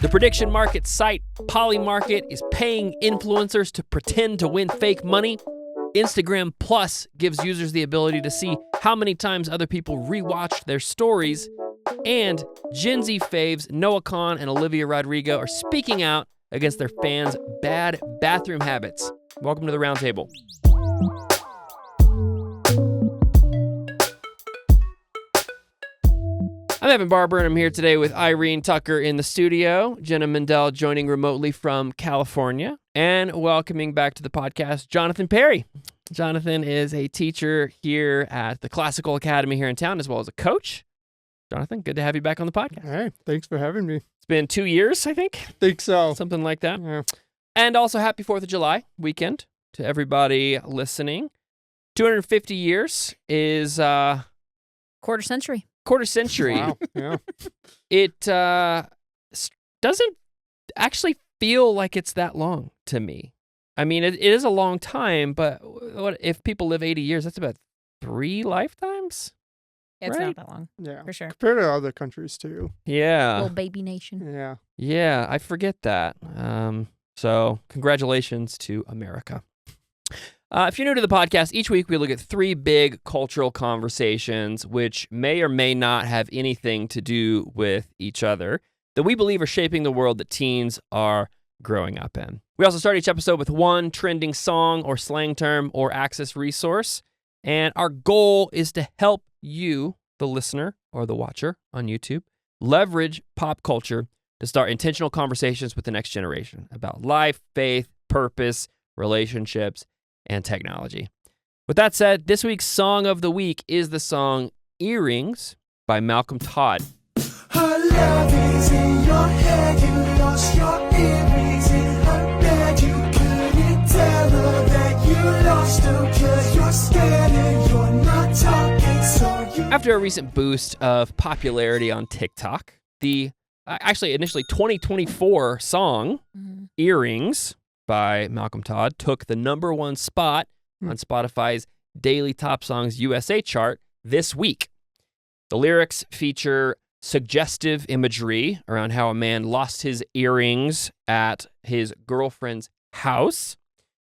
The prediction market site Polymarket is paying influencers to pretend to win fake money. Instagram Plus gives users the ability to see how many times other people rewatched their stories. And Gen Z faves Noah Kahan and Olivia Rodrigo are speaking out against their fans' bad bathroom habits. Welcome to the roundtable. I'm Evan Barber, and I'm here today with Irene Tucker in the studio, Jenna Mendel joining remotely from California, and welcoming back to the podcast, Jonathan Perry. Jonathan is a teacher here at the Classical Academy here in town, as well as a coach. Jonathan, good to have you back on the podcast. Hey, thanks for having me. It's been 2 years, I think. Think so. Something like that. Yeah. And also happy 4th of July weekend to everybody listening. 250 years is quarter century. Wow. Yeah. It doesn't actually feel like it's that long to me. I mean, it is a long time, but what if people live 80 years? That's about 3 lifetimes. It's Right? not that long, Yeah. for sure. Compared to other countries too. Yeah. Little baby nation. Yeah. Yeah, I forget that. So congratulations to America. If you're new to the podcast, each week we look at 3 big cultural conversations which may or may not have anything to do with each other that we believe are shaping the world that teens are growing up in. We also start each episode with one trending song or slang term or access resource, and our goal is to help you, the listener or the watcher on YouTube, leverage pop culture to start intentional conversations with the next generation about life, faith, purpose, relationships, and technology. With that said, this week's song of the week is the song Earrings by Malcolm Todd. Her love is in your head, you lost your earrings in her bed. You couldn't tell her that you lost them, 'cause you're scared and you're not talking, so you... After a recent boost of popularity on TikTok, the initially 2024 song Earrings by Malcolm Todd took the #1 spot on Spotify's Daily Top Songs USA chart this week. The lyrics feature suggestive imagery around how a man lost his earrings at his girlfriend's house.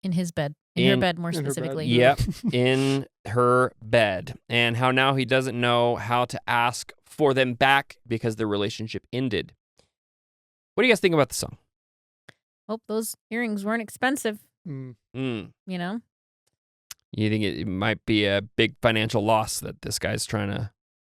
In his bed. In her bed, more in her bed. specifically. Yep, in her bed. And how now he doesn't know how to ask for them back because the relationship ended. What do you guys think about the song? Hope those earrings weren't expensive, Mm. You you know? think it might be a big financial loss that this guy's trying to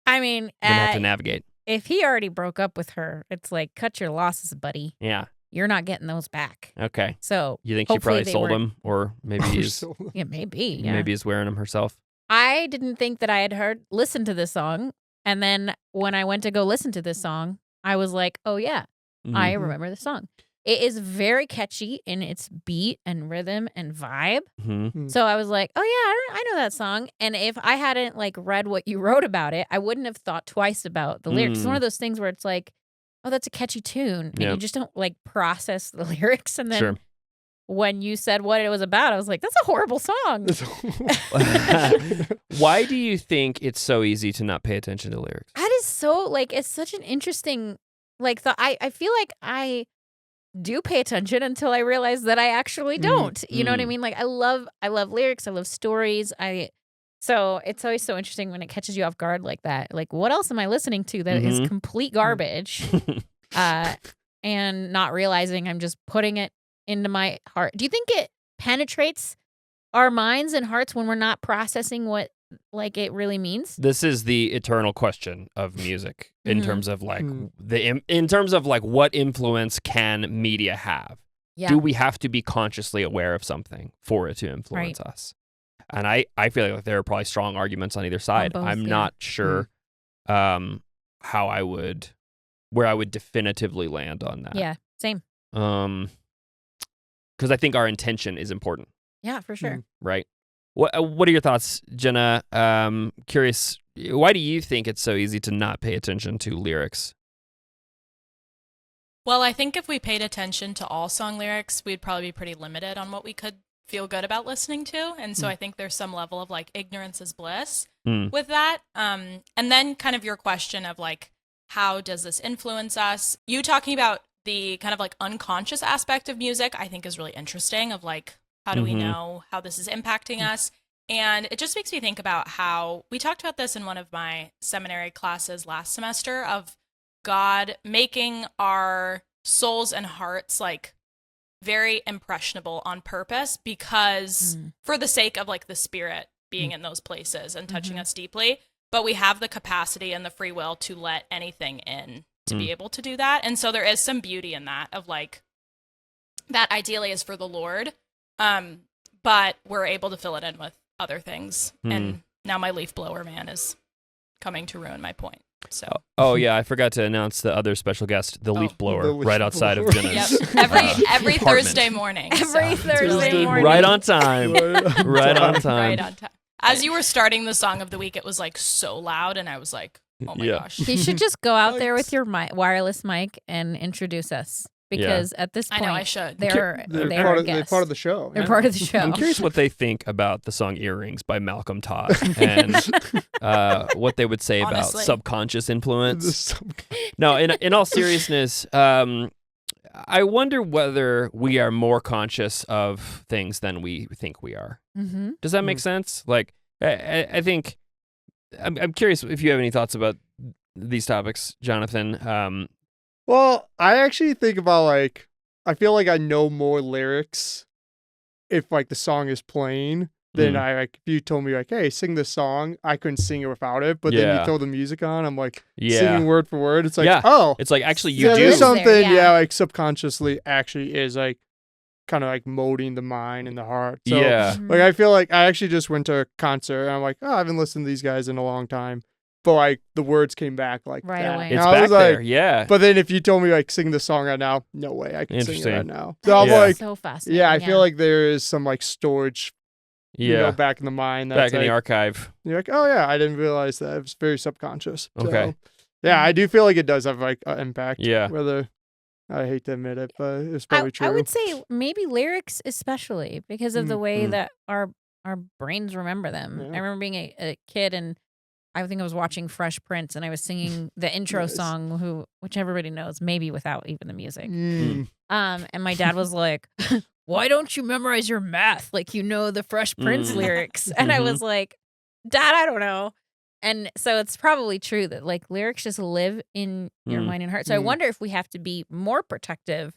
I mean, gonna have to navigate? if he already broke up with her, it's like, cut your losses, buddy. Yeah. You're not getting those back. Okay. So, You think she hopefully probably they sold weren't- him, or maybe he's yeah, maybe. Yeah. maybe he's wearing them herself? I didn't think that I had listened to this song. And then when I went to go listen to this song, I was like, oh, yeah, I remember the song. It is very catchy in its beat and rhythm and vibe. Mm-hmm. So I was like, oh, yeah, I know that song. And if I hadn't read what you wrote about it, I wouldn't have thought twice about the lyrics. It's one of those things where it's like, oh, that's a catchy tune. And you just don't process the lyrics. And then when you said what it was about, I was like, that's a horrible song. Why do you think it's so easy to not pay attention to lyrics? That is so, it's such an interesting, thought. I feel like I do pay attention until I realize that I actually don't. You know what I mean? I love lyrics. I love stories. So it's always so interesting when it catches you off guard like that. What else am I listening to that is complete garbage? And not realizing I'm just putting it into my heart. Do you think it penetrates our minds and hearts when we're not processing what it really means? This is the eternal question of music in terms of in terms of what influence can media have? Yeah. Do we have to be consciously aware of something for it to influence us? And I feel like there are probably strong arguments on either side. both, I'm yeah. not sure where I would definitively land on that. Yeah, same. Because I think our intention is important, Yeah, for sure. right? What are your thoughts, Jenna? Curious, why do you think it's so easy to not pay attention to lyrics? Well, I think if we paid attention to all song lyrics, we'd probably be pretty limited on what we could feel good about listening to. And so I think there's some level of ignorance is bliss with that. And then kind of your question of how does this influence us? You talking about the kind of like unconscious aspect of music, I think is really interesting of like, how do we know how this is impacting us? And it just makes me think about how we talked about this in one of my seminary classes last semester of God making our souls and hearts like very impressionable on purpose because for the sake of like the spirit being in those places and touching us deeply, but we have the capacity and the free will to let anything in to be able to do that. And so there is some beauty in that of like, that ideally is for the Lord, but we're able to fill it in with other things. And now my leaf blower man is coming to ruin my point. So oh yeah, I forgot to announce the other special guest, the leaf blower, right outside of Jenna's. Every Thursday morning. Thursday morning. Right on time. Right on time. Right on time. As you were starting the song of the week, it was like so loud, and I was like, oh my gosh. You should just go out there with your wireless mic and introduce us. Because at this point, I know I should. They're part of the show. They're part of the show. I'm curious what they think about the song "Earrings" by Malcolm Todd and what they would say about subconscious influence. No, in all seriousness, I wonder whether we are more conscious of things than we think we are. Does that make sense? Like, I think I'm curious if you have any thoughts about these topics, Jonathan. Well, I actually think about like, I feel like I know more lyrics if like the song is playing than I like. If you told me like, hey, sing this song, I couldn't sing it without it. But then you throw the music on, I'm like singing word for word. It's like, oh, it's like actually you do there's something, like subconsciously actually is like kind of like molding the mind and the heart. So like I feel like I actually just went to a concert and I'm like, oh, I haven't listened to these guys in a long time. But like the words came back like right that. away. It's back there, yeah. But then if you told me like sing the song right now, no way I can sing it right now. So I'm Yeah. like, so fascinating. yeah, I feel like there is some like storage, you know, back in the mind. That's back in like, the archive. You're like, oh yeah, I didn't realize that. It was very subconscious. Okay. So, yeah, I do feel like it does have like an impact. Yeah. Whether I hate to admit it, but it's probably true. I would say maybe lyrics especially because of the way that our brains remember them. Yeah. I remember being a kid and I think I was watching Fresh Prince and I was singing the intro song, which everybody knows, maybe without even the music. And my dad was like, "Why don't you memorize your math like you know the Fresh Prince lyrics?" And I was like, "Dad, I don't know." And so it's probably true that like lyrics just live in your mind and heart. So I wonder if we have to be more protective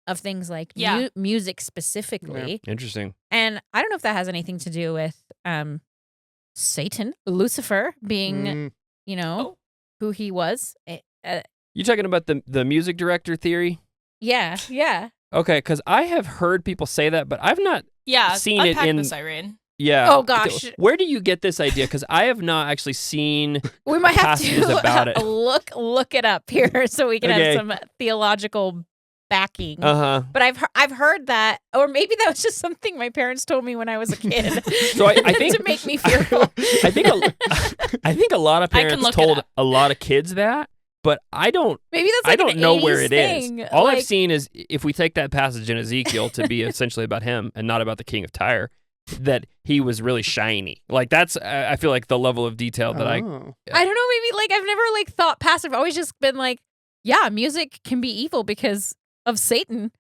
of things like music specifically. Yeah. Interesting. And I don't know if that has anything to do with Satan, Lucifer, being, you know, who he was. You talking about the music director theory? Yeah. Okay, because I have heard people say that, but I've not seen it in this, Irene. Yeah. Oh gosh. Where do you get this idea? Because I have not actually seen we might have passages to about it. look it up here so we can have some theological backing. But I've heard that, or maybe that was just something my parents told me when I was a kid. So I think to make me fearful. I think a lot of parents told a lot of kids that, but I don't. Maybe that's like I don't know where it thing. is. All I've seen is if we take that passage in Ezekiel to be essentially about him and not about the king of Tyre, that he was really shiny. Like that's I feel like the level of detail that I don't know. Maybe like I've never like thought passive. I've always just been like, yeah, music can be evil because of Satan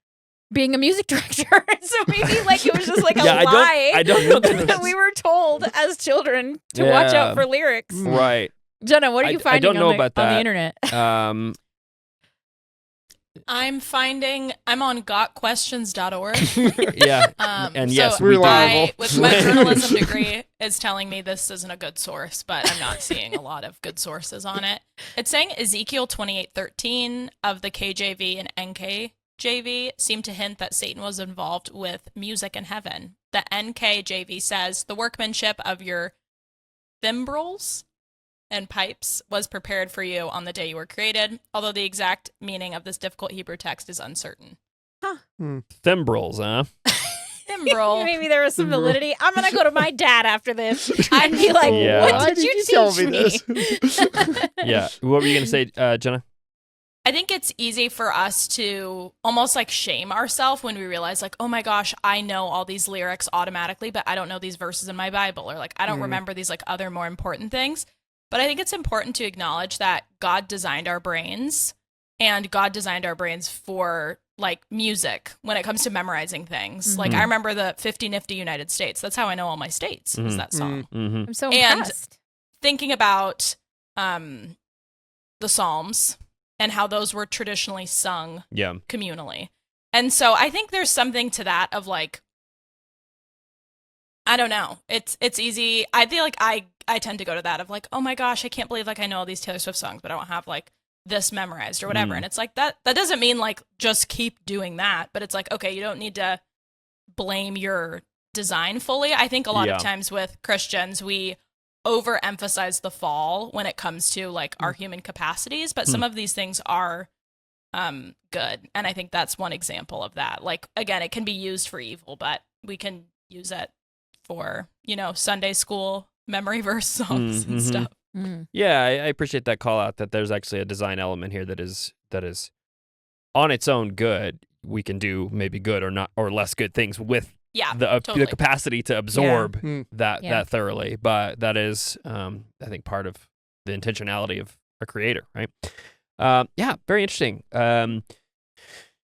being a music director. So maybe like it was just like a lie I don't know that we were told as children to watch out for lyrics. Right. Jenna, what are you finding I don't know about that. on the internet? I'm on gotquestions.org. Yeah. And yes, so we with my journalism degree is telling me this isn't a good source, but I'm not seeing a lot of good sources on it. It's saying Ezekiel 28:13 of the KJV and NKJV seem to hint that Satan was involved with music in heaven. The NKJV says the workmanship of your timbrels and pipes was prepared for you on the day you were created, although the exact meaning of this difficult Hebrew text is uncertain. Thimbrels, huh? Thimbrel. Maybe there was some validity. I'm going to go to my dad after this and be like, what did you teach me? Yeah. What were you going to say, Jenna? I think it's easy for us to almost like shame ourselves when we realize like, oh my gosh, I know all these lyrics automatically, but I don't know these verses in my Bible, or like I don't remember these like other more important things. But I think it's important to acknowledge that God designed our brains and God designed our brains for like music when it comes to memorizing things. Like I remember the 50 Nifty United States. That's how I know all my states is that song. I'm so And impressed. thinking about the Psalms and how those were traditionally sung communally. And so I think there's something to that of like, I don't know. It's easy. I feel like I tend to go to that of like, oh my gosh, I can't believe like I know all these Taylor Swift songs, but I don't have like this memorized or whatever. And it's like that doesn't mean like just keep doing that, but it's like, okay, you don't need to blame your design fully. I think a lot of times with Christians, we overemphasize the fall when it comes to like our human capacities, but some of these things are good. And I think that's one example of that. Like, again, it can be used for evil, but we can use it for, you know, Sunday school memory verse songs and stuff. Yeah, I appreciate that call out that there's actually a design element here that is on its own good. We can do maybe good or not or less good things with the capacity to absorb that thoroughly. But that is, I think, part of the intentionality of a creator, right? Very interesting.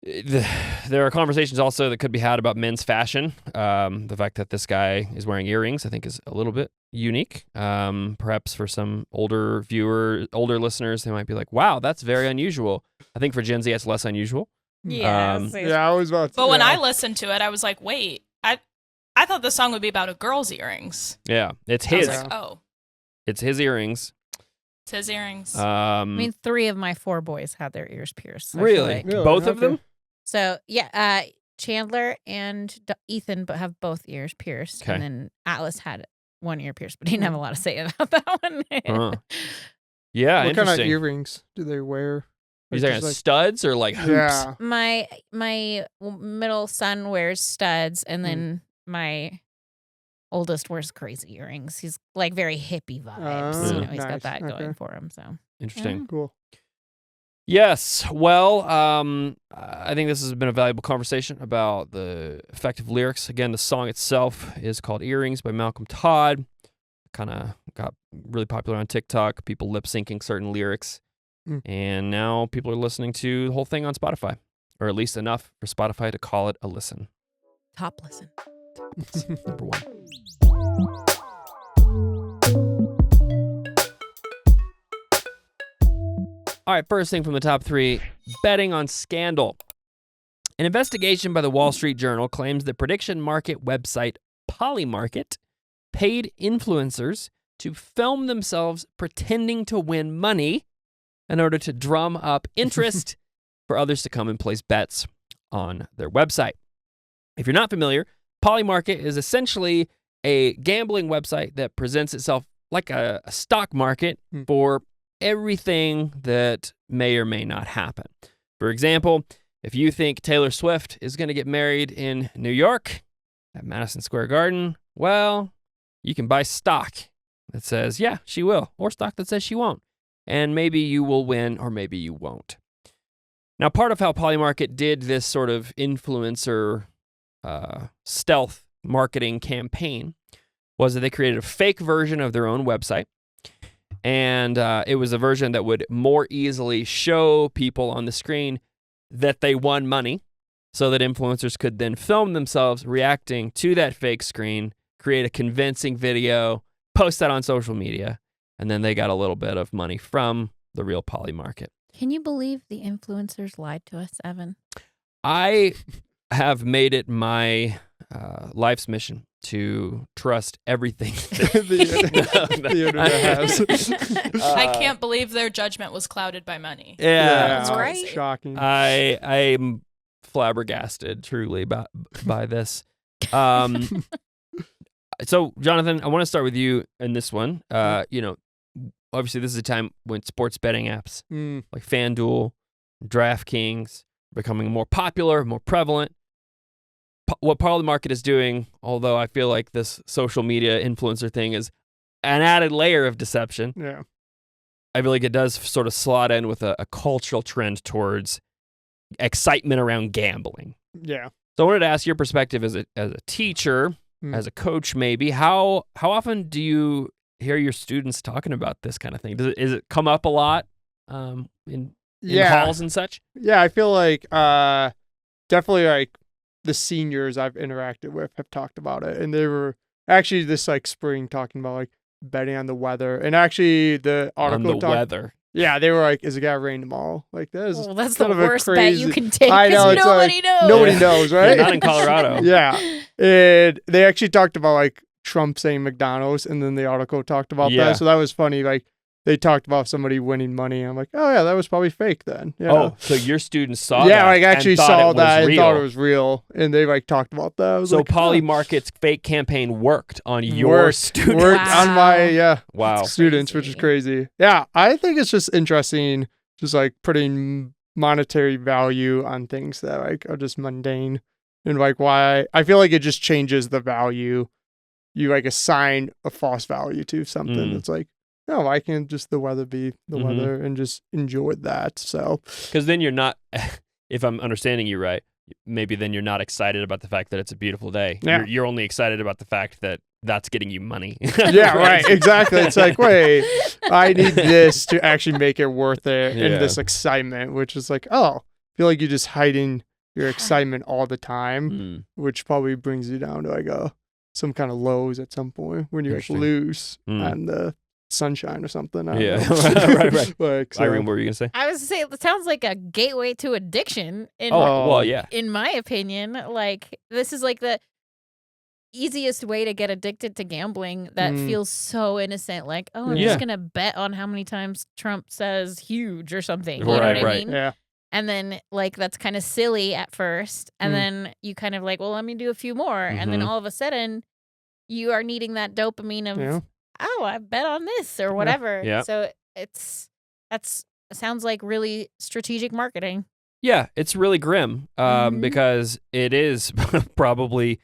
There are conversations also that could be had about men's fashion. The fact that this guy is wearing earrings, I think, is a little bit unique. Perhaps for some older listeners, they might be like, "Wow, that's very unusual." I think for Gen Z, it's less unusual. I was about to. But when I listened to it, I was like, "Wait, I thought the song would be about a girl's earrings." Yeah, it's his. I was like, it's his earrings. It's his earrings. I mean, 3 of my 4 boys had their ears pierced. So really? Both of them? So, Chandler and Ethan have both ears pierced. Okay. And then Atlas had 1 ear pierced, but he didn't have a lot to say about that one. Yeah, what kind of interesting. earrings do they wear? Is there studs or like hoops? Yeah. My middle son wears studs, and then my oldest wears crazy earrings. He's like very hippie vibes. You know, he's got that going for him. So interesting. Cool. Yes. Well, I think this has been a valuable conversation about the effect of lyrics. Again, the song itself is called Earrings by Malcolm Todd. Kind of got really popular on TikTok, people lip syncing certain lyrics. And now people are listening to the whole thing on Spotify, or at least enough for Spotify to call it a listen. Top listen. Number 1. All right, first thing from the top 3, betting on scandal. An investigation by the Wall Street Journal claims the prediction market website Polymarket paid influencers to film themselves pretending to win money in order to drum up interest for others to come and place bets on their website. If you're not familiar, Polymarket is essentially a gambling website that presents itself like a stock market for everything that may or may not happen. For example, if you think Taylor Swift is going to get married in New York at Madison Square Garden, well, you can buy stock that says, yeah, she will, or stock that says she won't. And maybe you will win, or maybe you won't. Now, part of how Polymarket did this sort of influencer stealth marketing campaign was that they created a fake version of their own website. And it was a version that would more easily show people on the screen that they won money so that influencers could then film themselves reacting to that fake screen, create a convincing video, post that on social media, and then they got a little bit of money from the real Polymarket. Can you believe the influencers lied to us, Evan? I have made it my life's mission to trust everything the internet has. I can't believe their judgment was clouded by money. Yeah, That's right. Shocking. I'm flabbergasted truly by this. So, Jonathan, I want to start with you in this one. You know, obviously, this is a time when sports betting apps like FanDuel, DraftKings are becoming more popular, more prevalent. What Polymarket is doing, although I feel like this social media influencer thing is an added layer of deception. Yeah. I feel like it does sort of slot in with a cultural trend towards excitement around gambling. Yeah. So I wanted to ask your perspective as a teacher, as a coach, maybe. How often do you hear your students talking about this kind of thing? Is it come up a lot in in halls and such? Yeah, I feel like definitely like the seniors I've interacted with have talked about it, and they were actually this like spring talking about like betting on the weather, and actually the article On the weather. Yeah, they were like, "Is it gonna rain tomorrow?" Like that is Well, that's kind the of a worst bet crazy... you can take. I know, Because it's nobody like, knows. Nobody knows, right? Yeah, not in Colorado. Yeah, and they actually talked about like Trump saying McDonald's, and then the article talked about Yeah. that. So that was funny. Like they talked about somebody winning money. I'm like, oh yeah, that was probably fake then. Yeah. Oh, so your students saw yeah, that like actually and thought saw it was that and real. thought it was real, and they like talked about that. I was So like, Polymarket's fake campaign worked on your worked students. Wow. on my Wow. students, which is crazy. Yeah, I think it's just interesting, just like putting monetary value on things that like are just mundane, and like why I feel like it just changes the value. You like assign a false value to something. It's like, no, why can't just the weather be the weather and just enjoy that? So, Because then you're not, if I'm understanding you right, maybe then you're not excited about the fact that it's a beautiful day. Yeah. You're only excited about the fact that that's getting you money. yeah, right, exactly. It's like, wait, I need this to actually make it worth it, Yeah. and this excitement, which is like, oh, I feel like you're just hiding your excitement all the time, Mm. which probably brings you down to like some kind of lows at some point when you like Interesting. lose Mm. on the sunshine or something. I don't Yeah, know. right. Like, so, Irene, what were you going to say? I was saying it sounds like a gateway to addiction. Oh, well, yeah. In my opinion, like this is like the easiest way to get addicted to gambling that feels so innocent. Like, oh, I'm Yeah. just gonna bet on how many times Trump says huge or something. You know Right, what I right. mean? yeah, And then like that's kind of silly at first, and then you kind of like, well, let me do a few more, and then Mhm. all of a sudden, you are needing that dopamine of, yeah. oh, I bet on this or whatever. Yeah. So that's sounds like really strategic marketing. Yeah, it's really grim Mhm. because it is probably,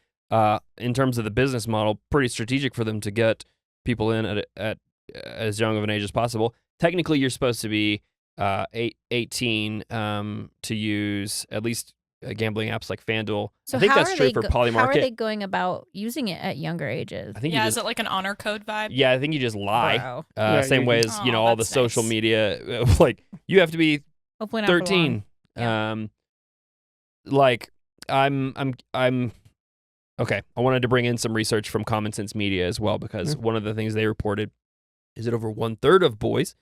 in terms of the business model, pretty strategic for them to get people in at as young of an age as possible. Technically, you're supposed to be 18 to use at least gambling apps like FanDuel. So I think how that's are true they for How are Polymarket. they going about using it at younger ages? I think Yeah, you is just, it like an honor code vibe? yeah, I think you just lie. Bro. Yeah, Same you way can- as Oh, all the that's social nice. media, like you have to be Hopefully not for long. 13. Yeah. Like I'm okay. I wanted to bring in some research from Common Sense Media as well, because one of the things they reported is that over 1/3 of boys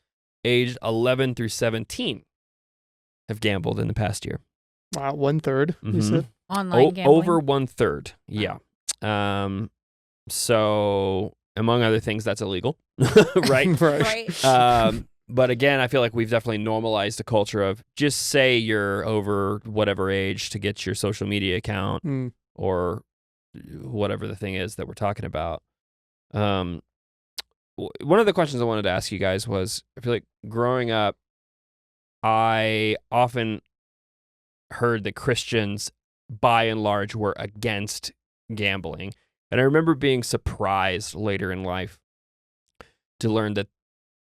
aged 11 through 17 have gambled in the past year. Wow, 1/3. You Mhm. said. Online gambling. Over 1/3. Yeah. So among other things, that's illegal, right? Right. But again, I feel like we've definitely normalized the culture of just say you're over whatever age to get your social media account Mm. or whatever the thing is that we're talking about. One of the questions I wanted to ask you guys was, I feel like growing up, I often heard that Christians, by and large, were against gambling. And I remember being surprised later in life to learn that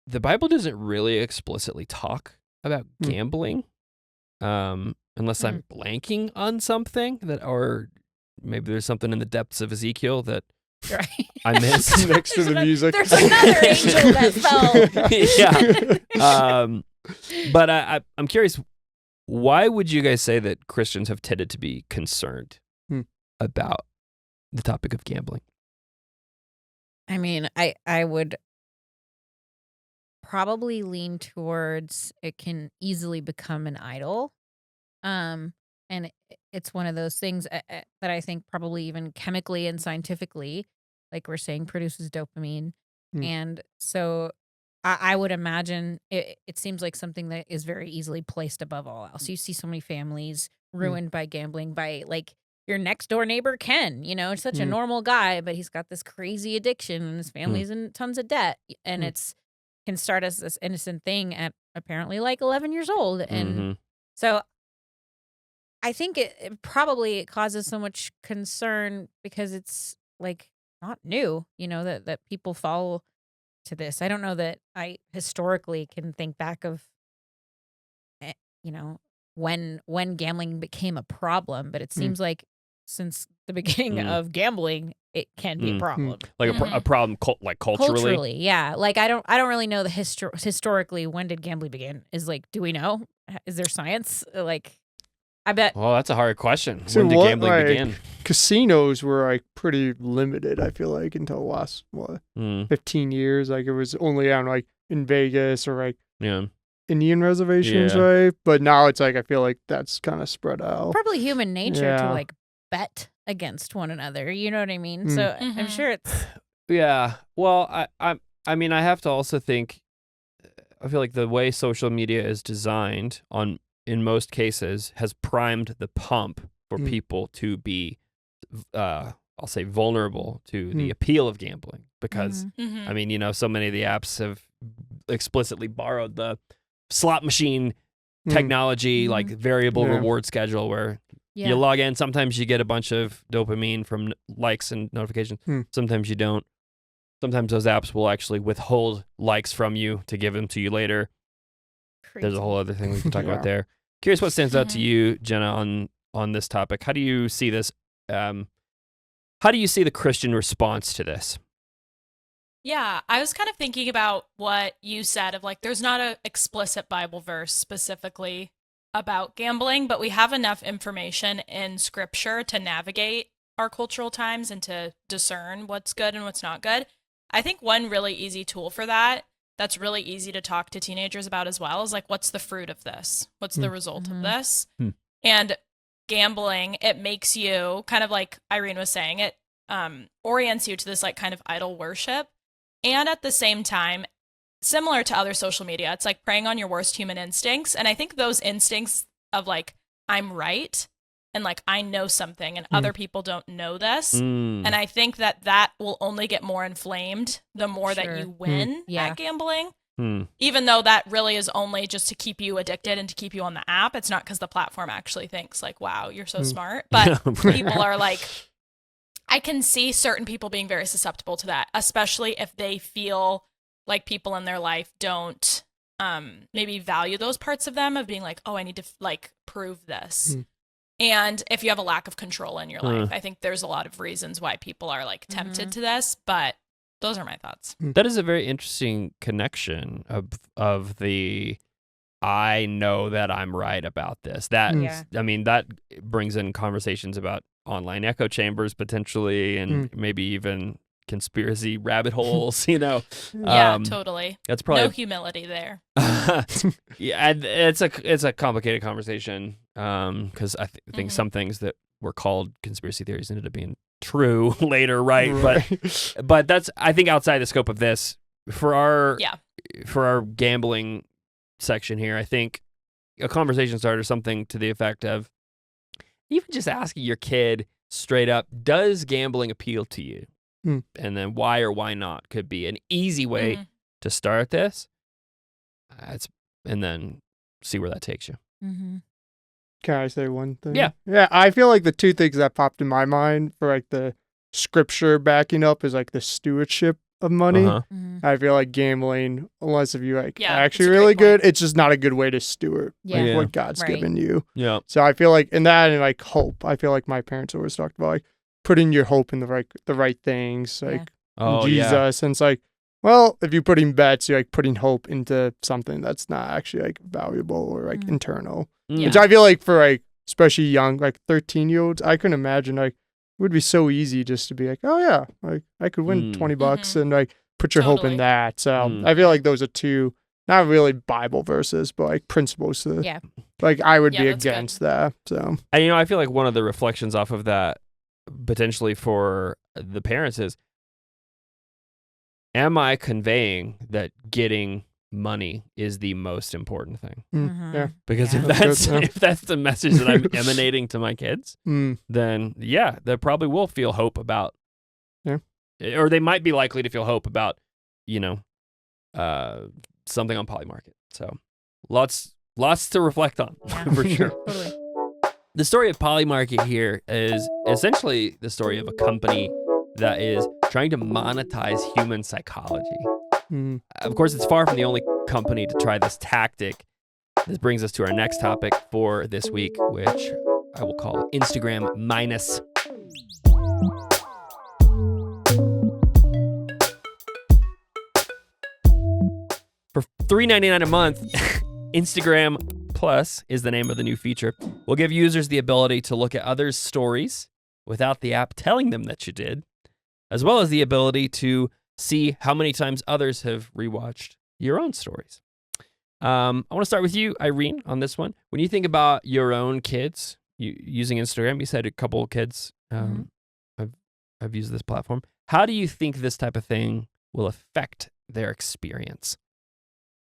the Bible doesn't really explicitly talk about gambling, unless I'm blanking on something or maybe there's something in the depths of Ezekiel that Right. I missed. Next to the music. There's another angel that fell. Yeah. But I'm curious, why would you guys say that Christians have tended to be concerned about the topic of gambling? I mean, I would probably lean towards it can easily become an idol. And it's one of those things that I think probably even chemically and scientifically, like we're saying, produces dopamine. And so I would imagine it seems like something that is very easily placed above all else. You see so many families ruined by gambling, by like your next door neighbor, Ken, it's such a normal guy, but he's got this crazy addiction and his family's in tons of debt. And it's can start as this innocent thing at apparently like 11 years old. And so I think it probably causes so much concern because it's like not new, that people fall to this. I don't know that I historically can think back of, when gambling became a problem, but it seems like since the beginning of gambling, it can be a problem. Like a problem, like culturally? Yeah. Like I don't really know the historically when did gambling begin? Is like, do we know? Is there science? Like, I bet. Well, that's a hard question. So When did what, gambling like, begin? Casinos were like pretty limited, I feel like, until the last 15 years. Like it was only on like in Vegas or like Yeah. Indian reservations, Yeah. right? But now it's like I feel like that's kind of spread out. Probably human nature to Yeah. like bet against one another. You know what I mean? So I'm Mhm. sure it's. Yeah. Well, I mean, I have to also think. I feel like the way social media is designed, in most cases, has primed the pump for people to be, I'll say, vulnerable to the appeal of gambling. Because Mhm. I mean, so many of the apps have explicitly borrowed the slot machine technology, like variable Yeah. reward schedule, where Yeah. you log in. Sometimes you get a bunch of dopamine from likes and notifications. Sometimes you don't. Sometimes those apps will actually withhold likes from you to give them to you later. There's a whole other thing we can talk about there. Curious what stands out to you, Jenna, on this topic. How do you see this? How do you see the Christian response to this? Yeah, I was kind of thinking about what you said of like, there's not an explicit Bible verse specifically about gambling, but we have enough information in scripture to navigate our cultural times and to discern what's good and what's not good. I think one really easy tool for that's really easy to talk to teenagers about as well is like, what's the fruit of this? What's the result of this? And gambling, it makes you kind of like Irene was saying, it orients you to this like kind of idol worship. And at the same time, similar to other social media, it's like preying on your worst human instincts. And I think those instincts of like, I'm right and like I know something and other people don't know this. And I think that will only get more inflamed the more that you win at gambling. Even though that really is only just to keep you addicted and to keep you on the app. It's not because the platform actually thinks like, wow, you're so smart. But people are like, I can see certain people being very susceptible to that, especially if they feel like people in their life don't maybe value those parts of them of being like, oh, I need to like prove this. And if you have a lack of control in your life, I think there's a lot of reasons why people are like tempted to this, but those are my thoughts. That is a very interesting connection of the I know that I'm right about this. That I mean, that brings in conversations about online echo chambers potentially, and maybe even conspiracy rabbit holes. Yeah, totally. That's probably no humility there. Yeah, and it's a complicated conversation because I think some things that were called conspiracy theories ended up being true later, right? But that's, I think, outside the scope of this. For our gambling section here, I think a conversation starter, something to the effect of even just asking your kid straight up, does gambling appeal to you? And then why or why not could be an easy way to start this. And then see where that takes you. Can I say one thing? Yeah. Yeah, I feel like the two things that popped in my mind for like the scripture backing up is like the stewardship of money. I feel like gambling, unless if you like actually really good, it's just not a good way to steward like what God's given you. Yeah. So I feel like in that and like hope, I feel like my parents always talked about like putting your hope in the right things, like Jesus. And it's like, well, if you're putting bets, you're like putting hope into something that's not actually like valuable or like internal. Which I feel like for like especially young, like 13-year-olds, I couldn't imagine like it would be so easy just to be like, oh yeah, like I could win $20 and like put your hope in that. So I feel like those are two not really Bible verses, but like principles to like I would be against that. So and I feel like one of the reflections off of that potentially for the parents is, am I conveying that getting money is the most important thing? Yeah. Because if that's the message that I'm emanating to my kids, then they probably will feel hope about, or they might be likely to feel hope about, something on Polymarket. So lots to reflect on for sure. Totally. The story of Polymarket here is essentially the story of a company that is trying to monetize human psychology. Of course, it's far from the only company to try this tactic. This brings us to our next topic for this week, which I will call Instagram minus. For $3.99 a month, Instagram Plus is the name of the new feature. Will give users the ability to look at others' stories without the app telling them that you did, as well as the ability to see how many times others have rewatched your own stories. I want to start with you, Irene, on this one. When you think about your own kids using Instagram, you said a couple of kids have used this platform. How do you think this type of thing will affect their experience?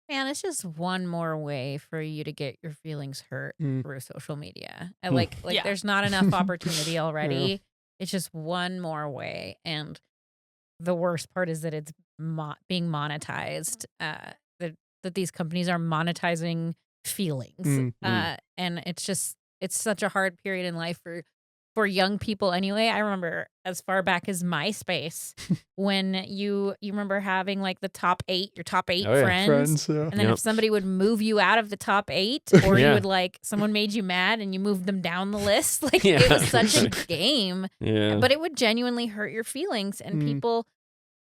Man, it's just one more way for you to get your feelings hurt through social media. Like Yeah. there's not enough opportunity already. It's just one more way. And the worst part is that it's being monetized. That these companies are monetizing feelings. And it's such a hard period in life for young people anyway. I remember as far back as MySpace when you remember having like your top eight friends. And then if somebody would move you out of the top 8 or you would like someone made you mad and you moved them down the list, like it was such a game. But it would genuinely hurt your feelings, and people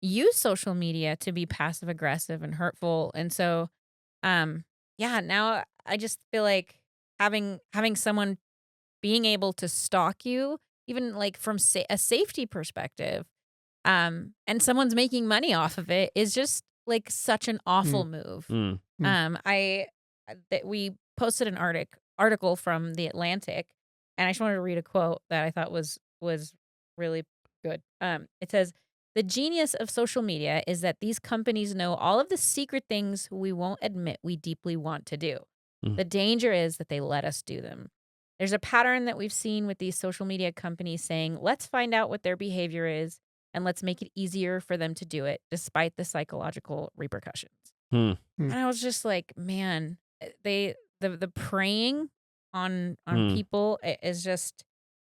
use social media to be passive aggressive and hurtful. And so now I just feel like having someone being able to stalk you, even like from a safety perspective, and someone's making money off of it is just like such an awful move. We posted an article from The Atlantic, and I just wanted to read a quote that I thought was really good. It says, "The genius of social media is that these companies know all of the secret things we won't admit we deeply want to do. The danger is that they let us do them. There's a pattern that we've seen with these social media companies saying, let's find out what their behavior is and let's make it easier for them to do it despite the psychological repercussions." And I was just like, man, the preying on people is just,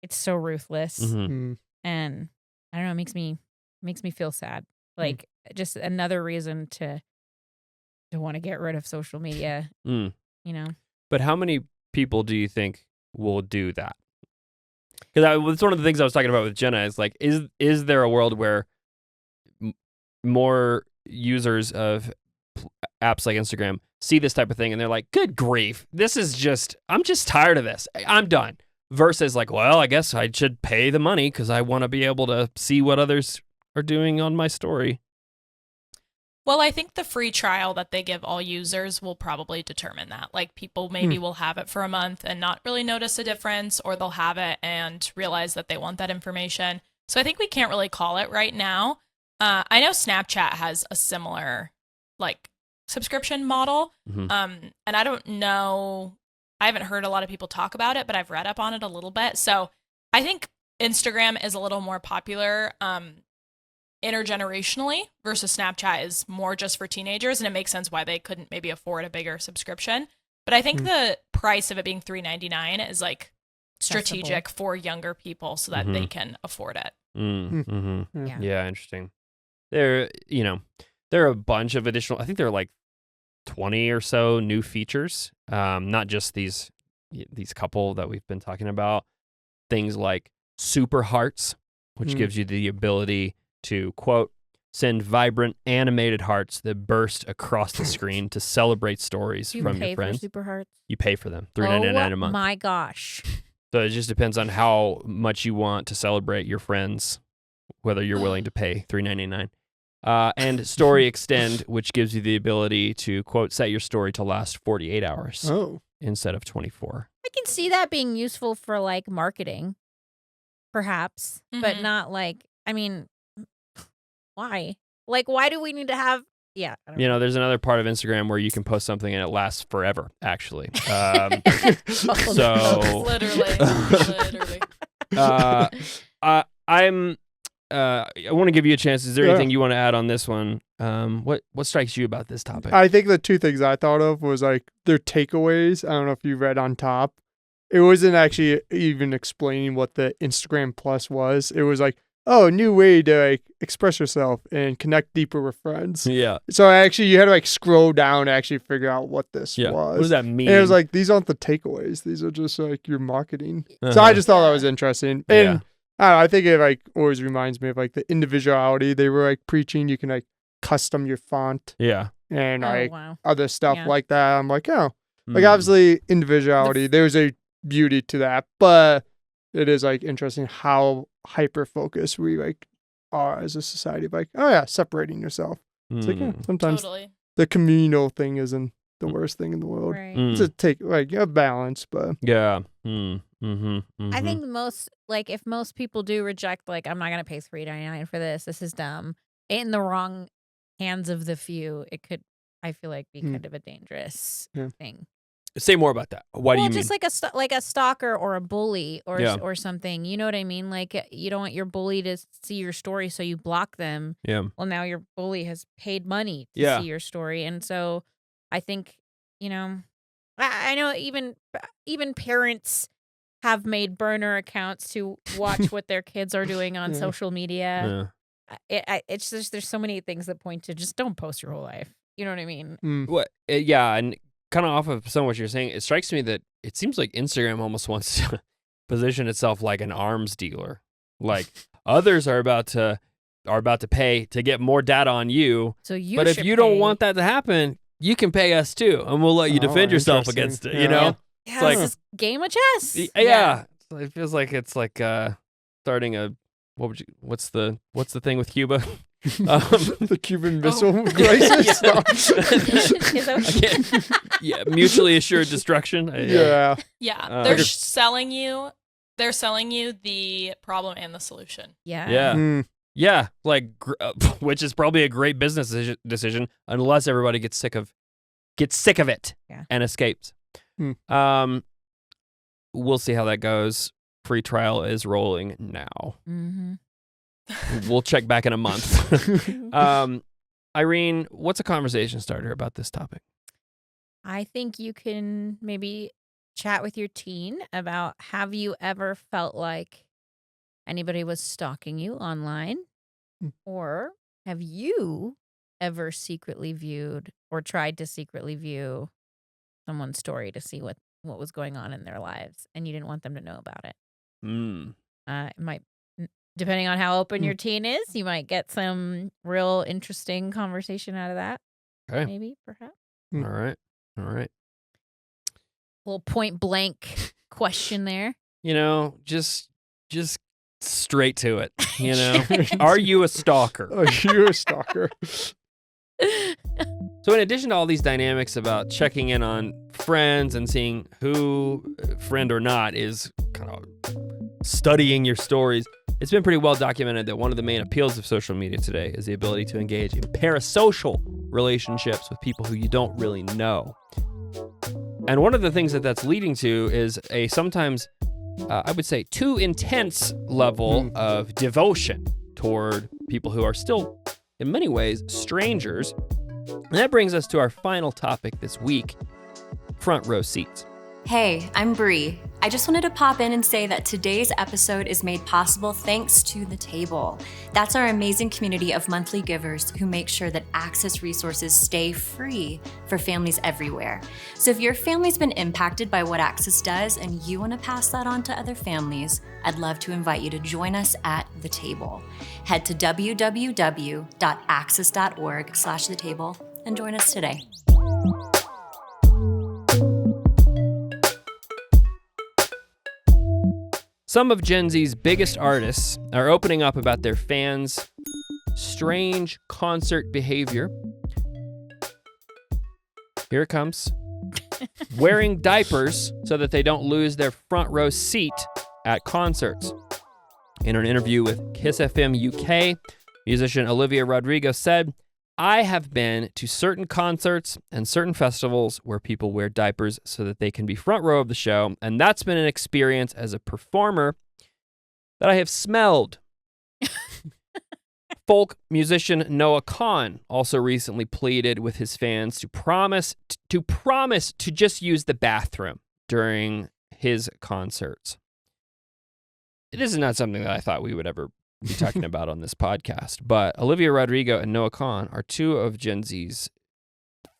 it's so ruthless. And I don't know, it makes me feel sad. Like just another reason to want to get rid of social media, you know? But how many people do you think will do that? Because it's one of the things I was talking about with Jenna is like, is there a world where more users of apps like Instagram see this type of thing and they're like, good grief, I'm just tired of this, I'm done, versus like, well, I guess I should pay the money because I want to be able to see what others are doing on my story? Well, I think the free trial that they give all users will probably determine that. Like people maybe will have it for a month and not really notice a difference, or they'll have it and realize that they want that information. So I think we can't really call it right now. I know Snapchat has a similar like subscription model. And I don't know, I haven't heard a lot of people talk about it, but I've read up on it a little bit. So I think Instagram is a little more popular intergenerationally versus Snapchat is more just for teenagers, and it makes sense why they couldn't maybe afford a bigger subscription. But I think the price of it being $3.99 is like strategic for younger people so that they can afford it. Yeah, interesting. There are a bunch of additional, I think there are like 20 or so new features, not just these couple that we've been talking about. Things like super hearts, which gives you the ability to, quote, send vibrant animated hearts that burst across the screen to celebrate stories from your friends. For super hearts? You pay for them, $3.99 a month. Oh my gosh. So it just depends on how much you want to celebrate your friends, whether you're willing to pay $3.99. And Story Extend, which gives you the ability to, quote, set your story to last 48 hours instead of 24. I can see that being useful for like marketing, perhaps, but not like, I mean, why? Like, why do we need to have? Yeah, I don't know. There's another part of Instagram where you can post something and it lasts forever, actually. Literally. I want to give you a chance. Is there anything you want to add on this one? What strikes you about this topic? I think the two things I thought of was like their takeaways. I don't know if you read on top. It wasn't actually even explaining what the Instagram Plus was. It was like, oh, new way to like express yourself and connect deeper with friends. Yeah. So actually, you had to like scroll down to actually figure out what this was. What does that mean? And it was like, these aren't the takeaways. These are just like your marketing. So I just thought that was interesting. And I don't know, I think it like always reminds me of like the individuality they were like preaching. You can like custom your font. Yeah. And like other stuff like that. I'm like, oh, Like, obviously, individuality, there's a beauty to that, but it is, like, interesting how hyper-focused we, like, are as a society. Like, oh, yeah, separating yourself. It's like, yeah, sometimes Totally. the communal thing isn't the worst thing in the world. Right. It's a take, like, a balance, but... Yeah. I think if most people do reject, like, I'm not gonna pay $3.99 for this is dumb, in the wrong hands of the few, it could, I feel like, be kind of a dangerous thing. Say more about that. Why do you mean? Just like a stalker or a bully or Yeah. or something. You know what I mean? Like, you don't want your bully to see your story, so you block them. Yeah. Well, now your bully has paid money to Yeah. see your story, and so I think, I know even parents have made burner accounts to watch what their kids are doing on social media. It's just, there's so many things that point to just don't post your whole life. You know what I mean? What? Yeah, and kind of off of some of what you're saying, it strikes me that it seems like Instagram almost wants to position itself like an arms dealer. Like, others are about to pay to get more data on you. So but if you don't want that to happen, you can pay us too, and we'll let you defend yourself against it. Yeah. You know? Yeah, It's like it's this game of chess. Yeah. It feels like it's like starting a what's the thing with Cuba? The Cuban Missile Crisis. Mutually assured destruction. Yeah, they're selling you the problem and the solution. Yeah, like which is probably a great business decision unless everybody gets sick of it and escapes. We'll see how that goes. Free trial is rolling now. We'll check back in a month. Irene, what's a conversation starter about this topic? I think you can maybe chat with your teen about, have you ever felt like anybody was stalking you online? Or have you ever secretly viewed or tried to secretly view someone's story to see what was going on in their lives and you didn't want them to know about it? It might, depending on how open your teen is, you might get some real interesting conversation out of that. Okay. Maybe, perhaps. All right. Little point blank question there. Just straight to it. Are you a stalker? Are you a stalker? So in addition to all these dynamics about checking in on friends and seeing who, friend or not, is kind of studying your stories, it's been pretty well documented that one of the main appeals of social media today is the ability to engage in parasocial relationships with people who you don't really know. And one of the things that's leading to is a sometimes, I would say, too intense level of devotion toward people who are still, in many ways, strangers. And that brings us to our final topic this week, front row seats. Hey, I'm Bree. I just wanted to pop in and say that today's episode is made possible thanks to The Table. That's our amazing community of monthly givers who make sure that Access resources stay free for families everywhere. So if your family's been impacted by what Access does and you want to pass that on to other families, I'd love to invite you to join us at The Table. Head to www.access.org/thetable and join us today. Some of Gen Z's biggest artists are opening up about their fans' strange concert behavior. Here it comes. Wearing diapers so that they don't lose their front row seat at concerts. In an interview with Kiss FM UK, musician Olivia Rodrigo said, "I have been to certain concerts and certain festivals where people wear diapers so that they can be front row of the show, and that's been an experience as a performer that I have smelled." Folk musician Noah Kahan also recently pleaded with his fans to promise to just use the bathroom during his concerts. This is not something that I thought we would ever be talking about on this podcast, but Olivia Rodrigo and Noah Kahan are two of Gen Z's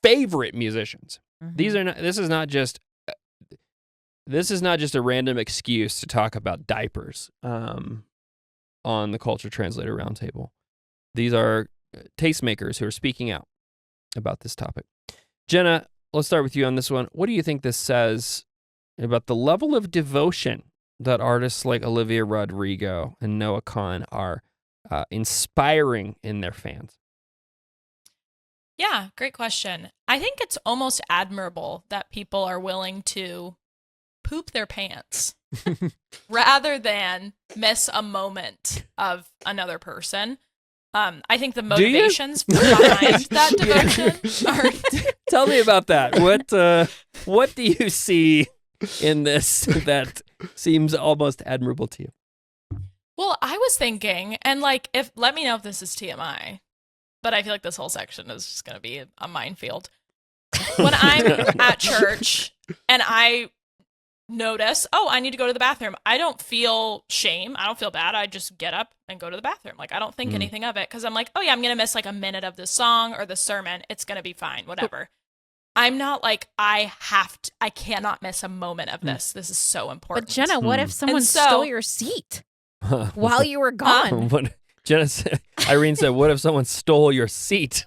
favorite musicians. This is not just a random excuse to talk about diapers on the Culture Translator Roundtable. These are tastemakers who are speaking out about this topic. Jenna, let's start with you on this one. What do you think this says about the level of devotion that artists like Olivia Rodrigo and Noah Kahan are inspiring in their fans? Yeah, great question. I think it's almost admirable that people are willing to poop their pants rather than miss a moment of another person. I think the motivations behind that devotion are... Tell me about that. What do you see in this that seems almost admirable to you? Well, I was thinking, and like, let me know if this is TMI, but I feel like this whole section is just going to be a minefield. When I'm at church and I notice, I need to go to the bathroom, I don't feel shame. I don't feel bad. I just get up and go to the bathroom. Like, I don't think anything of it because I'm like, oh yeah, I'm going to miss like a minute of the song or the sermon. It's going to be fine, whatever. I'm not like, I cannot miss a moment of this. This is so important. But Jenna, what if someone stole your seat while you were gone? Irene said, what if someone stole your seat?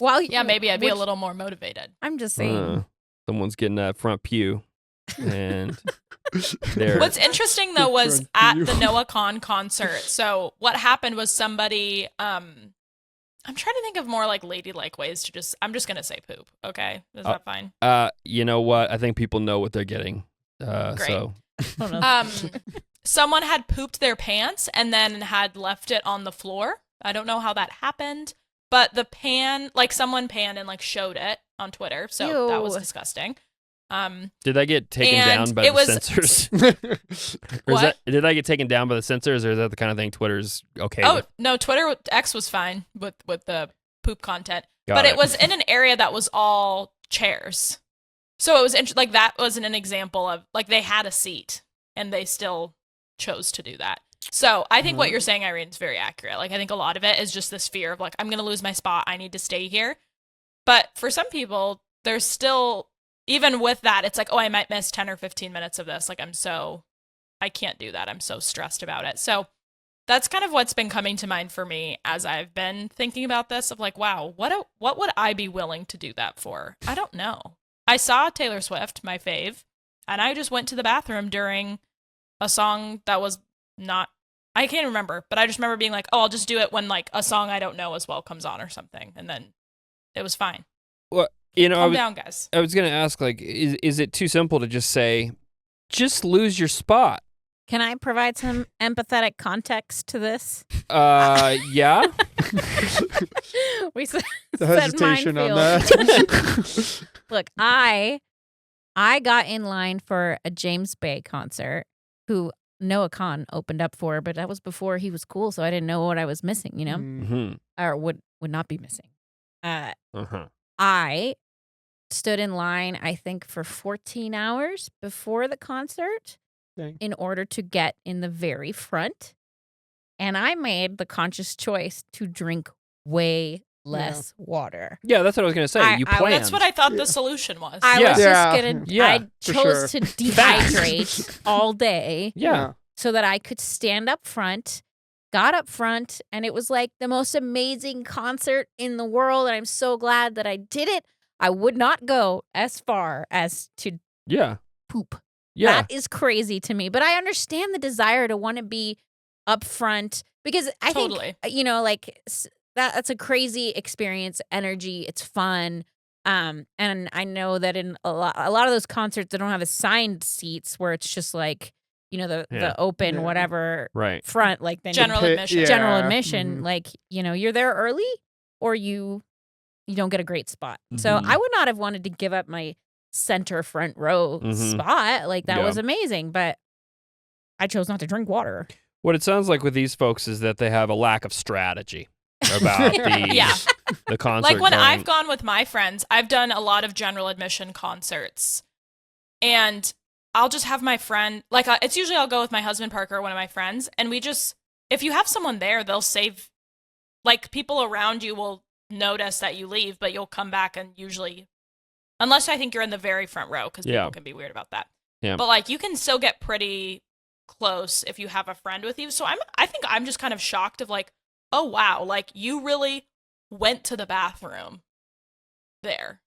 Maybe I'd be a little more motivated. I'm just saying. Someone's getting that front pew. And there. What's interesting though was at the Noah Kahan concert. So what happened was somebody, I'm trying to think of more like ladylike ways to I'm just gonna say poop. Okay, is that fine? You know what? I think people know what they're getting. Great. So. Someone had pooped their pants and then had left it on the floor. I don't know how that happened, but someone panned and like showed it on Twitter. So that was disgusting. Did that get taken down by the censors? Did that get taken down by the censors, or is that the kind of thing Twitter's okay with? No, Twitter X was fine with the poop content, but it was in an area that was all chairs. So it was like that wasn't an example of like they had a seat and they still chose to do that. So I think what you're saying, Irene, is very accurate. Like I think a lot of it is just this fear of like, I'm going to lose my spot. I need to stay here. But for some people, there's still, even with that, it's like, I might miss 10 or 15 minutes of this. Like I can't do that. I'm so stressed about it. So that's kind of what's been coming to mind for me as I've been thinking about this of like, wow, what would I be willing to do that for? I don't know. I saw Taylor Swift, my fave, and I just went to the bathroom during a song that was not, I can't remember, but I just remember being like, I'll just do it when like a song I don't know as well comes on or something. And then it was fine. Well, calm down, guys. I was going to ask, like, is it too simple to just say, just lose your spot? Can I provide some empathetic context to this? Yeah. We said the hesitation on minefield. that. Look, I got in line for a James Bay concert, who Noah Kahan opened up for, but that was before he was cool, so I didn't know what I was missing, you know, or would not be missing. I stood in line, I think, for 14 hours before the concert in order to get in the very front, and I made the conscious choice to drink way less water. Yeah, that's what I was gonna say. You planned. That's what I thought the solution was. I was just gonna. I for chose sure. to dehydrate all day. Yeah. So that I could stand up front. Got up front, and it was like the most amazing concert in the world. And I'm so glad that I did it. I would not go as far as to poop. Yeah, that is crazy to me. But I understand the desire to want to be up front because I think like. That's a crazy experience, energy. It's fun. And I know that in a lot of those concerts, they don't have assigned seats where it's just like, the open, whatever front, like then general admission. General admission. Like, you're there early or you don't get a great spot. So I would not have wanted to give up my center front row spot. Like that was amazing, but I chose not to drink water. What it sounds like with these folks is that they have a lack of strategy about the concert. Like when I've gone with my friends, I've done a lot of general admission concerts, and I'll just have my friend, like it's usually I'll go with my husband Parker or one of my friends, and we just, if you have someone there, they'll save, like people around you will notice that you leave, but you'll come back and usually, unless I think you're in the very front row, because people can be weird about that. Yeah. But like you can still get pretty close if you have a friend with you. So I think I'm just kind of shocked of like, oh wow, like you really went to the bathroom there.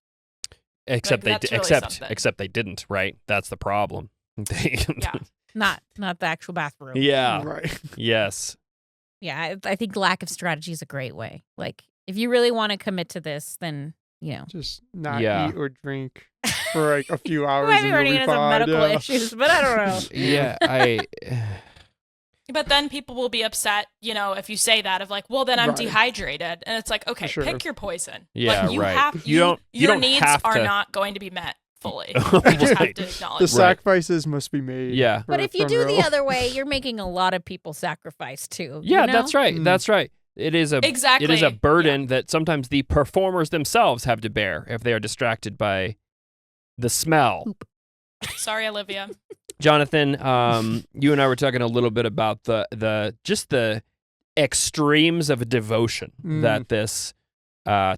Except Like, that's really except something. they didn't, right? That's the problem. Yeah. Not the actual bathroom. Yeah. Right. Yes. Yeah, I think lack of strategy is a great way. Like, if you really want to commit to this, then, Just not Yeah. eat or drink for like a few hours. might be and running you'll into some fine, medical yeah. issues, but I don't know. Yeah. But then people will be upset, if you say that of like, well, then I'm Right. dehydrated, and it's like, okay, Sure. pick your poison. Yeah, like, you right. have You don't your needs have are to- not going to be met fully. You just have Right. to acknowledge. The it. sacrifices must be made. Yeah. But if you from do real. the other way, you're making a lot of people sacrifice too. Yeah, you know? that's right. Mm. That's right. It is a Exactly. It is a burden that sometimes the performers themselves have to bear if they are distracted by the smell. Sorry, Olivia. Jonathan, you and I were talking a little bit about the extremes of devotion that this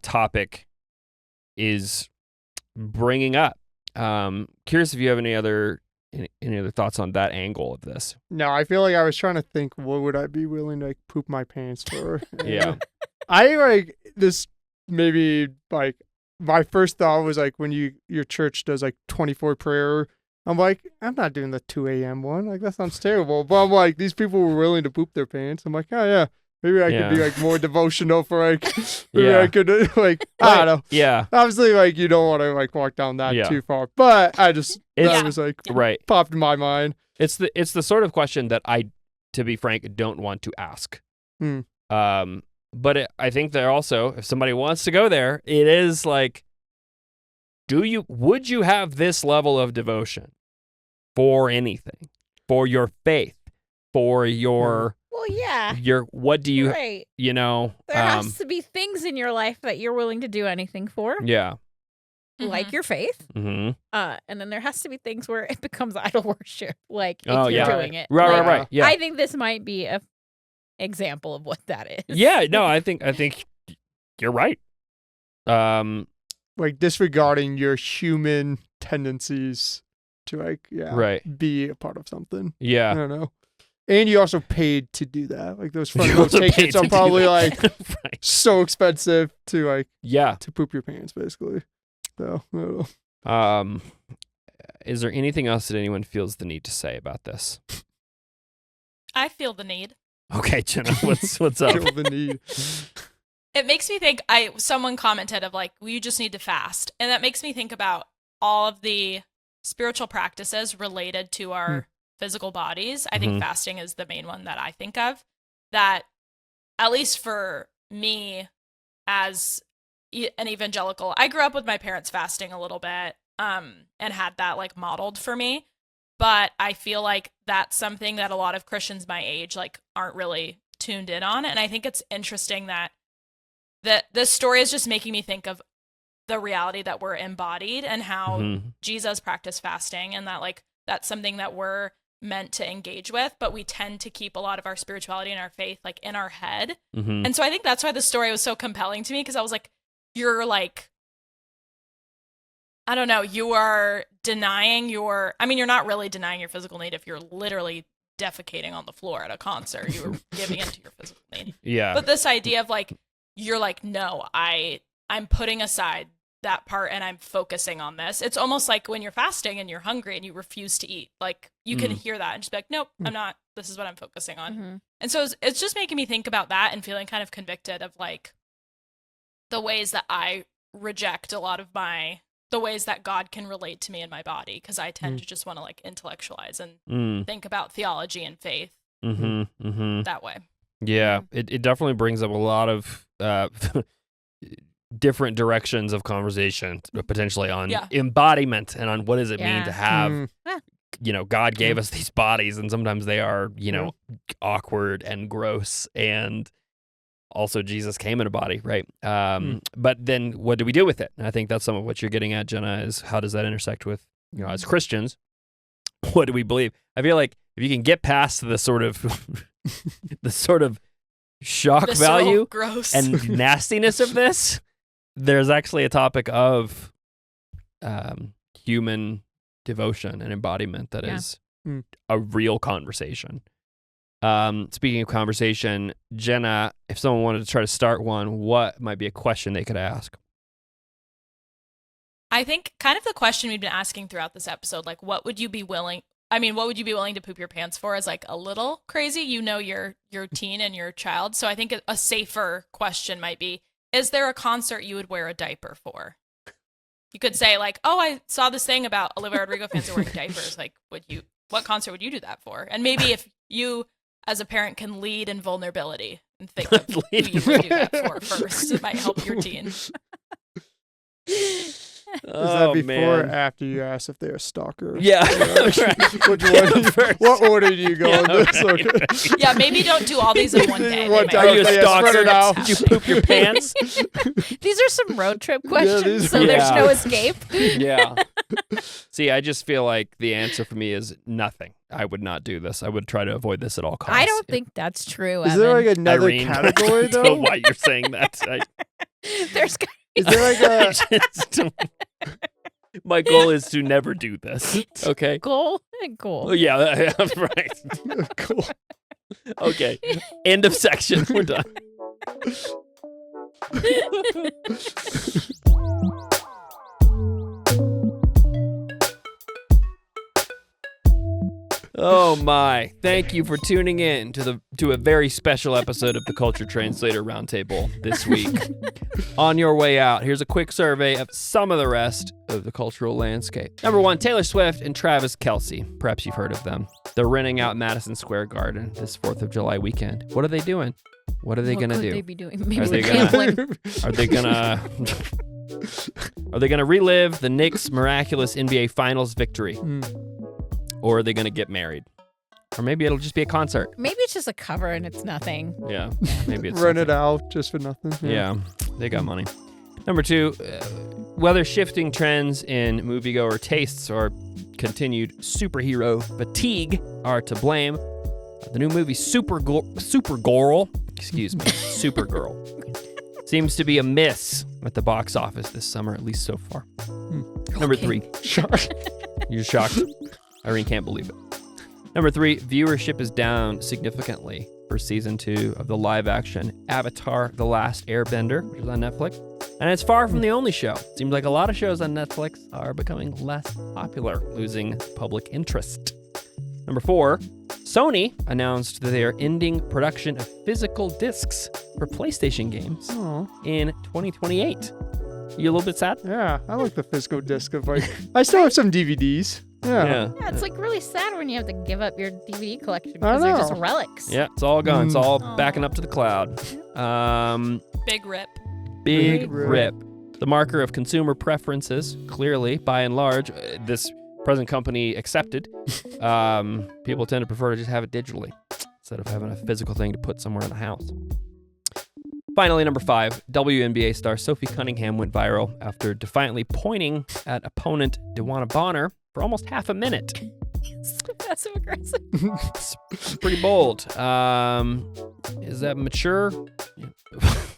topic is bringing up. Curious if you have any other thoughts on that angle of this. No, I feel like I was trying to think, what would I be willing to like, poop my pants for? Yeah. I like this. Maybe like my first thought was like when your church does like 24 prayer. I'm like, I'm not doing the 2 a.m. one. Like, that sounds terrible. But I'm like, these people were willing to poop their pants. I'm like, oh yeah, maybe I could be like more devotional for like, maybe Yeah. I could like, I don't know. Yeah. Obviously, like you don't want to like walk down that Yeah. too far. But I just It's- that was like Right. popped in my mind. It's the sort of question that I, to be frank, don't want to ask. Hmm. But I think that also, if somebody wants to go there, it is like, would you have this level of devotion for anything, for your faith, for your Well, yeah. what do you, Right. There There has to be things in your life that you're willing to do anything for, yeah. like your faith. Mm-hmm. And then there has to be things where it becomes idol worship, like if Oh, you're yeah. doing it. Right, Like, right. Yeah. I think this might be a example of what that is. Yeah, no, I think you're right. Like disregarding your human tendencies to like Right. be a part of something. I Yeah. don't know. And you also paid to do that. Like those front You row also paid tickets to are do probably that. like Right. so expensive to like Yeah. to poop your pants basically. So I don't know. Is there anything else that anyone feels the need to say about this? I feel the need. Okay, Jenna, what's up? Feel the need. It makes me think. Someone commented of like, well, you just need to fast, and that makes me think about all of the spiritual practices related to our physical bodies. I think fasting is the main one that I think of. That, at least for me, as an evangelical, I grew up with my parents fasting a little bit, and had that like modeled for me. But I feel like that's something that a lot of Christians my age like aren't really tuned in on, and I think it's interesting that this story is just making me think of the reality that we're embodied and how Jesus practiced fasting, and that like that's something that we're meant to engage with, but we tend to keep a lot of our spirituality and our faith like in our head. And so I think that's why the story was so compelling to me, because I was like, you're like, I don't know, you are denying you're not really denying your physical need if you're literally defecating on the floor at a concert. You were giving into your physical need. Yeah. But this idea of like, you're like, no, I'm putting aside that part and I'm focusing on this. It's almost like when you're fasting and you're hungry and you refuse to eat. Like you can hear that and just be like, nope, I'm not. This is what I'm focusing on. And so it's just making me think about that and feeling kind of convicted of like the ways that I reject a lot of the ways that God can relate to me in my body, because I tend to just want to like intellectualize and think about theology and faith that way. Yeah, it definitely brings up a lot of different directions of conversation, potentially on embodiment and on what does it mean to have, God gave us these bodies, and sometimes they are, awkward and gross, and also Jesus came in a body, right? But then what do we do with it? And I think that's some of what you're getting at, Jenna, is how does that intersect with, as Christians, what do we believe? I feel like if you can get past the sort of shock Visceral, value gross, and nastiness of this, there's actually a topic of human devotion and embodiment that is a real conversation. Speaking of conversation, Jenna, if someone wanted to try to start one, what might be a question they could ask? I think kind of the question we've been asking throughout this episode, like, what would you be willing to poop your pants for is like a little crazy. You know, your teen and your child. So I think a safer question might be, is there a concert you would wear a diaper for? You could say like, oh, I saw this thing about Olivia Rodrigo fans are wearing diapers. Like, what concert would you do that for? And maybe if you as a parent can lead in vulnerability and think of who you would do that for first, it might help your teen. Is that before or after you ask if they're a stalker? Yeah. What order do you go in this? Right, Okay. right. Yeah, maybe don't do all these in one day. One They time. might- Are you a Yeah, spread it out. stalker? Did you poop your pants? These are some road trip questions, these- so there's Yeah. no escape. Yeah. See, I just feel like the answer for me is nothing. I would not do this. I would try to avoid this at all costs. I don't think that's true, Is there Evan. like another Irene, category I don't know though? why you're saying that. There's Is there like I a just don't- My goal is to never do this. Okay. goal and goal. Oh, yeah, right. cool? Okay. End of section. We're done. Oh my. Thank you for tuning in to a very special episode of the Culture Translator Roundtable this week. On your way out, here's a quick survey of some of the rest of the cultural landscape. Number 1, Taylor Swift and Travis Kelce. Perhaps you've heard of them. They're renting out Madison Square Garden this 4th of July weekend. What are they doing? What are they going to What do? could they be doing? Maybe Are they they're gonna- gambling. Are they gonna relive the Knicks' miraculous NBA Finals victory? Or are they gonna get married? Or maybe it'll just be a concert. Maybe it's just a cover and it's nothing. Yeah, maybe it's Rent something. it out just for nothing. Yeah, they got money. Number 2, whether shifting trends in moviegoer tastes or continued superhero fatigue are to blame, the new movie Supergirl, seems to be a miss at the box office this summer, at least so far. Number 3, you're shocked. Irene can't believe it. Number 3, viewership is down significantly for season 2 of the live-action Avatar: The Last Airbender, which is on Netflix. And it's far from the only show. It seems like a lot of shows on Netflix are becoming less popular, losing public interest. Number 4, Sony announced that they are ending production of physical discs for PlayStation games in 2028. You a little bit sad? Yeah, I like the physical disc of like. I still have some DVDs. Yeah. Yeah, it's like really sad when you have to give up your DVD collection I because they're just know. relics. Yeah, it's all gone. It's all Aw. backing up to the cloud. Big rip. Big Big rip. The marker of consumer preferences, clearly, by and large, this present company accepted. People tend to prefer to just have it digitally instead of having a physical thing to put somewhere in the house. Finally, number 5, WNBA star Sophie Cunningham went viral after defiantly pointing at opponent DeWanna Bonner for almost half a minute. So passive aggressive. It's pretty bold. Is that mature?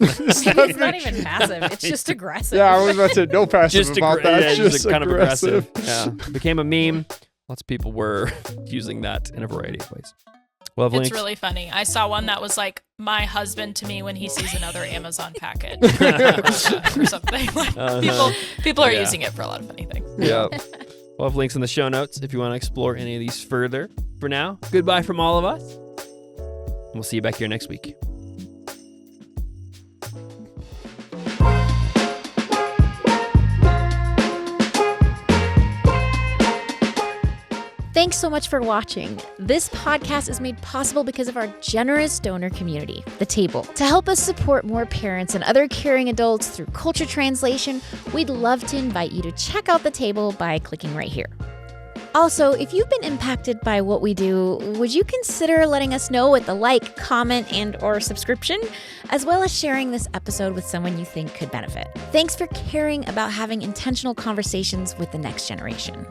It's not even passive. It's just aggressive. Yeah, I was about to no passive about that. Yeah, Just kind of aggressive. aggressive. Yeah, became a meme. Lots of people were using that in a variety of ways. We'll have It's links. really funny. I saw one that was like, my husband to me when he sees another Amazon package or something. Like, people are Yeah. using it for a lot of funny things. Yeah. We'll have links in the show notes if you want to explore any of these further. For now, goodbye from all of us. And we'll see you back here next week. Thanks so much for watching. This podcast is made possible because of our generous donor community, The Table. To help us support more parents and other caring adults through culture translation, we'd love to invite you to check out The Table by clicking right here. Also, if you've been impacted by what we do, would you consider letting us know with a like, comment, and or subscription, as well as sharing this episode with someone you think could benefit? Thanks for caring about having intentional conversations with the next generation.